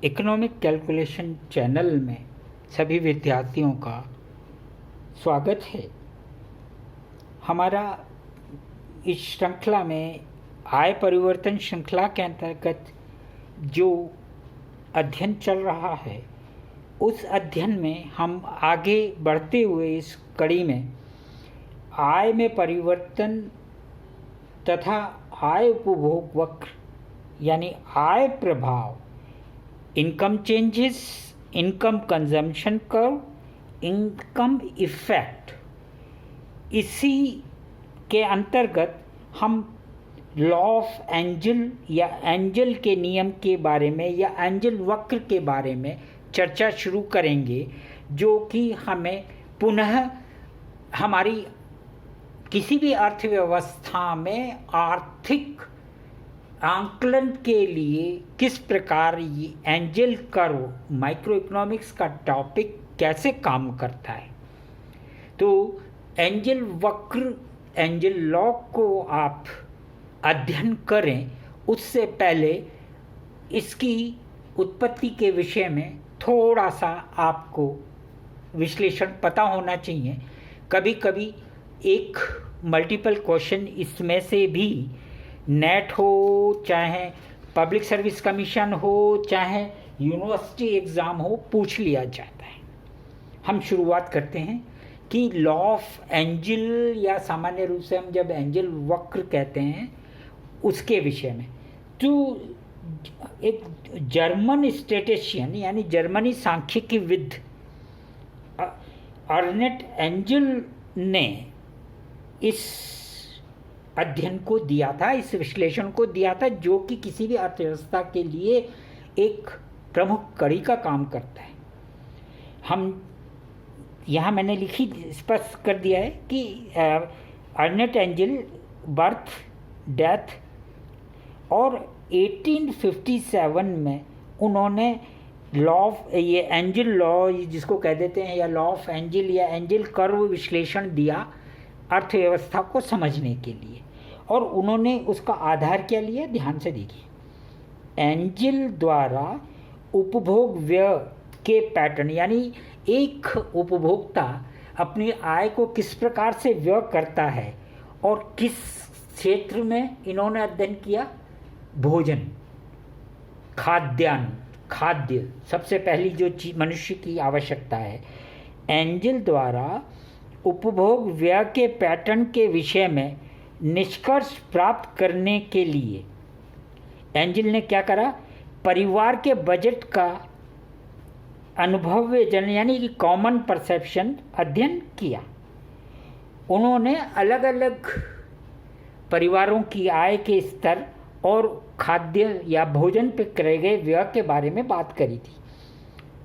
Economic calculation channel में सभी विद्यार्थियों का स्वागत है। हमारा इस श्रृंखला में आय परिवर्तन श्रृंखला के अंतर्गत जो अध्ययन चल रहा है, उस अध्ययन में हम आगे बढ़ते हुए इस कड़ी में आय में परिवर्तन तथा आय उपभोग वक्र यानी आय प्रभाव, income changes, income consumption curve, income effect, इसी के अंतर्गत हम लॉ ऑफ एंजल या एंजल के नियम के बारे में या एंजल वक्र के बारे में चर्चा शुरू करेंगे, जो कि हमें पुनः हमारी किसी भी अर्थव्यवस्था में आर्थिक आंकलन के लिए किस प्रकार ये एंजल कर्व, माइक्रो इकोनॉमिक्स का टॉपिक कैसे काम करता है। तो एंजल वक्र, एंजल लॉ को आप अध्ययन करें, उससे पहले इसकी उत्पत्ति के विषय में थोड़ा सा आपको विश्लेषण पता होना चाहिए। कभी कभी एक मल्टीपल क्वेश्चन इसमें से भी नेट हो, चाहे पब्लिक सर्विस कमीशन हो, चाहे यूनिवर्सिटी एग्ज़ाम हो, पूछ लिया जाता है। हम शुरुआत करते हैं कि लॉ ऑफ एंजल या सामान्य रूप से हम जब एंजल वक्र कहते हैं उसके विषय में। तो एक जर्मन स्टैटिस्टिशियन यानी जर्मनी सांख्यिकीविद अर्नेट एंजल ने इस अध्ययन को दिया था, इस विश्लेषण को दिया था, जो कि किसी भी अर्थव्यवस्था के लिए एक प्रमुख कड़ी का काम करता है। हम यहाँ मैंने लिखी स्पष्ट कर दिया है कि अर्नेट एंजल बर्थ, डेथ और 1857 में उन्होंने लॉ ऑफ ये एंजल लॉ जिसको कह देते हैं या लॉ ऑफ एंजल या एंजल कर्व विश्लेषण दिया अर्थव्यवस्था को समझने के लिए। और उन्होंने उसका आधार क्या लिया, ध्यान से देखिए। एंजल द्वारा उपभोग व्यय के पैटर्न, यानी एक उपभोक्ता अपनी आय को किस प्रकार से व्यय करता है और किस क्षेत्र में इन्होंने अध्ययन किया। भोजन, खाद्यान्न, खाद्य सबसे पहली जो चीज मनुष्य की आवश्यकता है। एंजल द्वारा उपभोग व्यय के पैटर्न के विषय में निष्कर्ष प्राप्त करने के लिए एंजल ने क्या करा, परिवार के बजट का अनुभव्य जन यानी कि कॉमन परसेप्शन अध्ययन किया। उन्होंने अलग अलग परिवारों की आय के स्तर और खाद्य या भोजन पर करे गए व्यय के बारे में बात करी थी।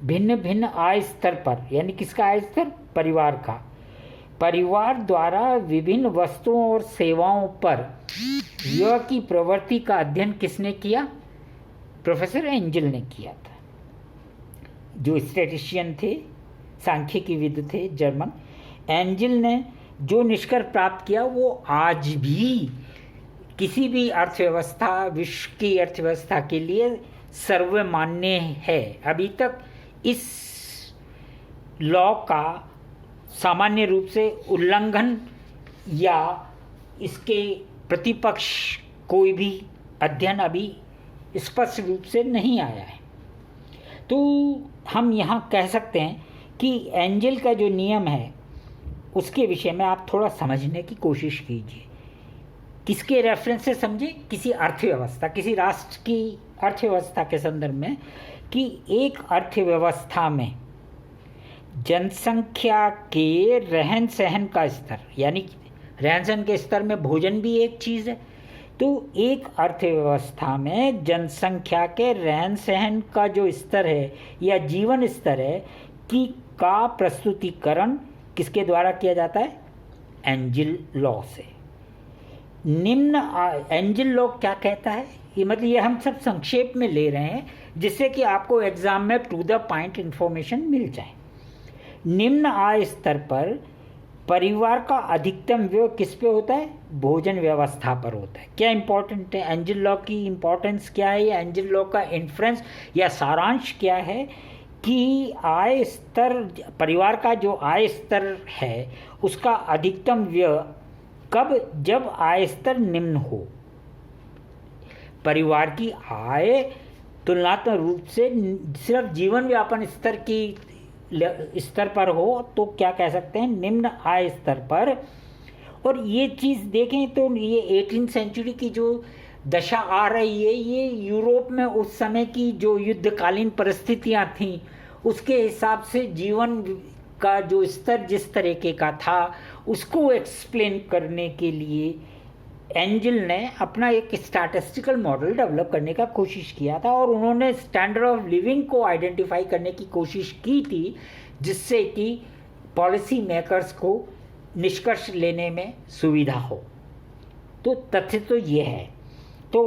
भिन्न भिन्न आय स्तर पर, यानी किसका आय स्तर, परिवार का। परिवार द्वारा विभिन्न वस्तुओं और सेवाओं पर व्यय की प्रवृत्ति का अध्ययन किसने किया, प्रोफेसर एंजल ने किया था, जो स्टैटिस्टिशियन थे, सांख्यिकीविद थे जर्मन। एंजल ने जो निष्कर्ष प्राप्त किया वो आज भी किसी भी अर्थव्यवस्था, विश्व की अर्थव्यवस्था के लिए सर्वमान्य है। अभी तक इस लॉ का सामान्य रूप से उल्लंघन या इसके प्रतिपक्ष कोई भी अध्ययन अभी स्पष्ट रूप से नहीं आया है। तो हम यहाँ कह सकते हैं कि एंजल का जो नियम है उसके विषय में आप थोड़ा समझने की कोशिश कीजिए। किसके रेफरेंस से समझे, किसी अर्थव्यवस्था, किसी राष्ट्र की अर्थव्यवस्था के संदर्भ में, कि एक अर्थव्यवस्था में जनसंख्या के रहन सहन का स्तर, यानी रहन सहन के स्तर में भोजन भी एक चीज़ है। तो एक अर्थव्यवस्था में जनसंख्या के रहन सहन का जो स्तर है या जीवन स्तर है कि का प्रस्तुतिकरण किसके द्वारा किया जाता है, एंजल लॉ से। निम्न एंजल लॉ क्या कहता है, ये मतलब ये हम सब संक्षेप में ले रहे हैं जिससे कि आपको एग्जाम में टू द पॉइंट इंफॉर्मेशन मिल जाए। निम्न आय स्तर पर परिवार का अधिकतम व्यय किस पे होता है? भोजन व्यवस्था पर होता है। क्या इंपॉर्टेंट है? एंजल लॉ की इंपॉर्टेंस क्या है या एंजल लॉ का इन्फ्लुएंस या सारांश क्या है कि आय स्तर, परिवार का जो आय स्तर है उसका अधिकतम व्यय कब? जब आय स्तर निम्न हो। परिवार की आय तुलनात्मक रूप से सिर्फ जीवन व्यापन स्तर की स्तर पर हो तो क्या कह सकते हैं? निम्न आय स्तर पर। और ये चीज़ देखें तो ये 18वीं सेंचुरी की जो दशा आ रही है, ये यूरोप में उस समय की जो युद्धकालीन परिस्थितियां थीं उसके हिसाब से जीवन का जो स्तर जिस तरीके का था उसको एक्सप्लेन करने के लिए एंजल ने अपना एक स्टैटिस्टिकल मॉडल डेवलप करने का कोशिश किया था और उन्होंने स्टैंडर्ड ऑफ लिविंग को आइडेंटिफाई करने की कोशिश की थी जिससे कि पॉलिसी मेकर्स को निष्कर्ष लेने में सुविधा हो। तो तथ्य तो ये है। तो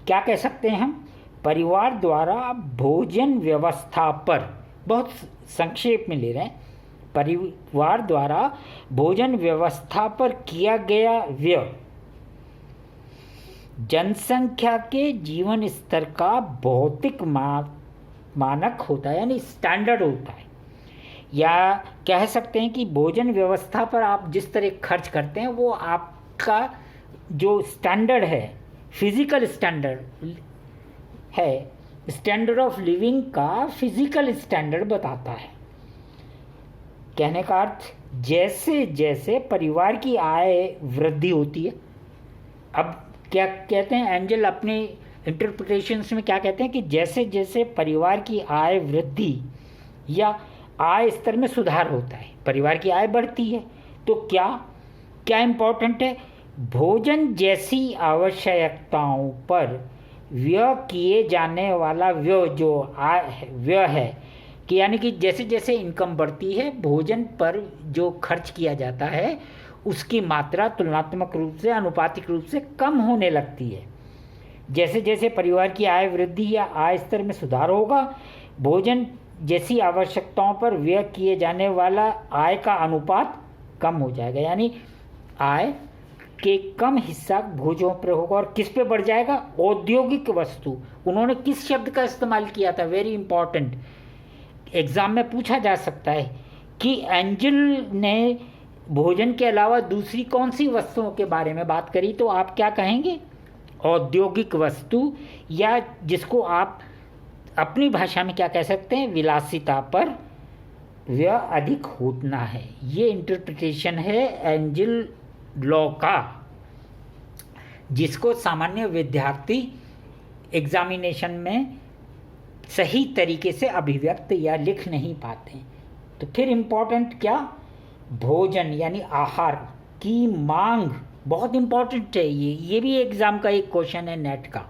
क्या कह सकते हैं हम? परिवार द्वारा भोजन व्यवस्था पर, बहुत संक्षेप में ले रहे हैं, परिवार द्वारा भोजन व्यवस्था पर किया गया व्यय जनसंख्या के जीवन स्तर का भौतिक मानक होता है, यानी स्टैंडर्ड होता है। या कह सकते हैं कि भोजन व्यवस्था पर आप जिस तरह खर्च करते हैं वो आपका जो स्टैंडर्ड है, फिजिकल स्टैंडर्ड है, स्टैंडर्ड ऑफ लिविंग का फिजिकल स्टैंडर्ड बताता है। कहने का अर्थ, जैसे जैसे परिवार की आय वृद्धि होती है, अब क्या कहते हैं एंजल अपने इंटरप्रिटेशंस में क्या कहते हैं कि जैसे जैसे परिवार की आय वृद्धि या आय स्तर में सुधार होता है, परिवार की आय बढ़ती है, तो क्या क्या इम्पोर्टेंट है? भोजन जैसी आवश्यकताओं पर व्यय किए जाने वाला व्यय जो व्यय है कि यानी कि जैसे जैसे इनकम बढ़ती है भोजन पर जो खर्च किया जाता है उसकी मात्रा तुलनात्मक रूप से, आनुपातिक रूप से कम होने लगती है। जैसे जैसे परिवार की आय वृद्धि या आय स्तर में सुधार होगा, भोजन जैसी आवश्यकताओं पर व्यय किए जाने वाला आय का अनुपात कम हो जाएगा, यानी आय के कम हिस्सा भोजनों पर होगा और किस पे बढ़ जाएगा? औद्योगिक वस्तु। उन्होंने किस शब्द का इस्तेमाल किया था? वेरी इंपॉर्टेंट, एग्जाम में पूछा जा सकता है कि एंजल ने भोजन के अलावा दूसरी कौन सी वस्तुओं के बारे में बात करी, तो आप क्या कहेंगे? औद्योगिक वस्तु, या जिसको आप अपनी भाषा में क्या कह सकते हैं? विलासिता पर व्यय अधिक होना है। ये इंटरप्रिटेशन है एंजल लॉ का, जिसको सामान्य विद्यार्थी एग्जामिनेशन में सही तरीके से अभिव्यक्त या लिख नहीं पाते। तो फिर इम्पोर्टेंट क्या? भोजन यानी आहार की मांग बहुत इम्पोर्टेंट है। ये भी एग्ज़ाम का एक क्वेश्चन है नेट का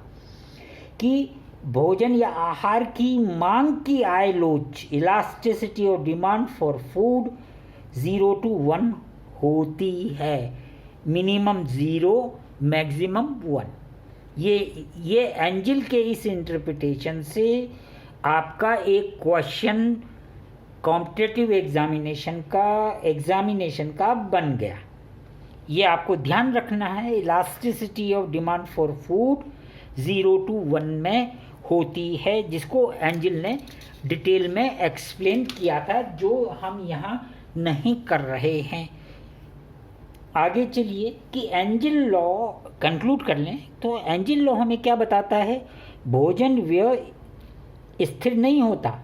कि भोजन या आहार की मांग की आय लोच, इलास्टिसिटी और डिमांड फॉर फूड 0 to 1 होती है, मिनिमम 0, मैक्सिमम 1। ये एंजल के इस इंटरप्रिटेशन से आपका एक क्वेश्चन कॉम्पिटिटिव एग्जामिनेशन का बन गया। ये आपको ध्यान रखना है, elasticity of demand for food 0 to 1 में होती है, जिसको एंजल ने डिटेल में एक्सप्लेन किया था, जो हम यहाँ नहीं कर रहे हैं। आगे चलिए कि एंजल लॉ कंक्लूड कर लें। तो एंजल लॉ हमें क्या बताता है? भोजन व्यय स्थिर नहीं होता,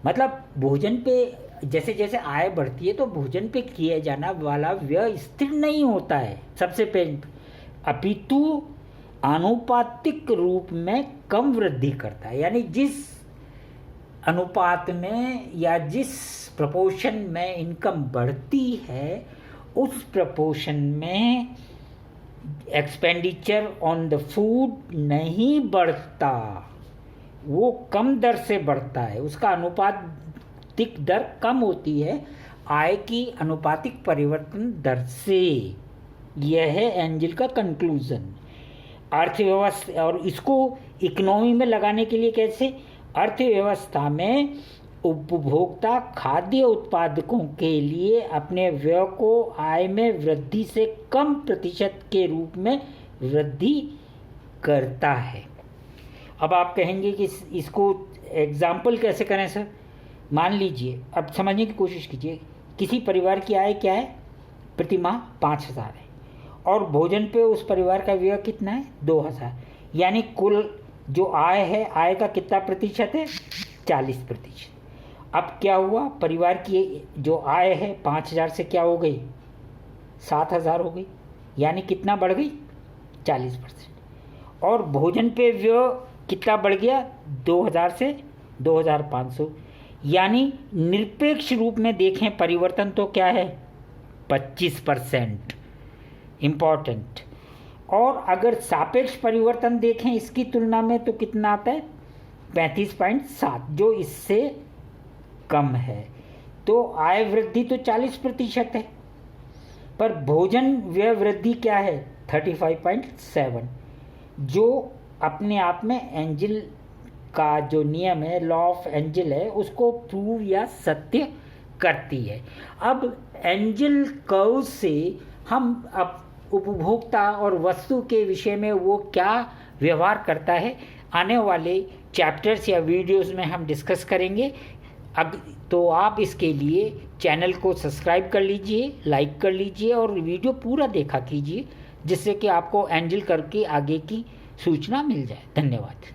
मतलब भोजन पे जैसे जैसे आय बढ़ती है तो भोजन पे किया जाना वाला व्यय स्थिर नहीं होता है सबसे पहले, अपितु आनुपातिक रूप में कम वृद्धि करता है। यानी जिस अनुपात में या जिस प्रपोर्शन में इनकम बढ़ती है उस प्रपोर्शन में एक्सपेंडिचर ऑन द फूड नहीं बढ़ता, वो कम दर से बढ़ता है, उसका अनुपातिक दर कम होती है आय की अनुपातिक परिवर्तन दर से। यह है एंजल का कंक्लूजन। अर्थव्यवस्था, और इसको इकोनॉमी में लगाने के लिए कैसे? अर्थव्यवस्था में उपभोक्ता खाद्य उत्पादकों के लिए अपने व्यय को आय में वृद्धि से कम प्रतिशत के रूप में वृद्धि करता है। अब आप कहेंगे कि इसको एग्जाम्पल कैसे करें सर? मान लीजिए, अब समझने की कोशिश कीजिए, किसी परिवार की आय क्या है? प्रति माह 5,000 है और भोजन पे उस परिवार का व्यय कितना है? 2,000। यानी कुल जो आय है, आय का कितना प्रतिशत है? 40%। अब क्या हुआ, परिवार की जो आय है 5,000 से क्या हो गई? 7,000 हो गई। यानी कितना बढ़ गई? 40%। और भोजन पे व्यय कितना बढ़ गया? 2,000 से 2,500। यानी निरपेक्ष रूप में देखें परिवर्तन तो क्या है? 25%। इम्पॉर्टेंट। और अगर सापेक्ष परिवर्तन देखें इसकी तुलना में तो कितना आता है? 35.7, जो इससे कम है। तो आय वृद्धि तो 40% है, पर भोजन व्यय वृद्धि क्या है? 35.7, जो अपने आप में एंजल का जो नियम है, लॉ ऑफ एंजल है, उसको प्रूव या सत्य करती है। अब एंजल कर्व से हम अब उपभोक्ता और वस्तु के विषय में वो क्या व्यवहार करता है, आने वाले चैप्टर्स या वीडियोस में हम डिस्कस करेंगे। अब तो आप इसके लिए चैनल को सब्सक्राइब कर लीजिए, लाइक कर लीजिए और वीडियो पूरा देखा कीजिए, जिससे कि आपको एंजल कर्व की आगे की सूचना मिल जाए। धन्यवाद।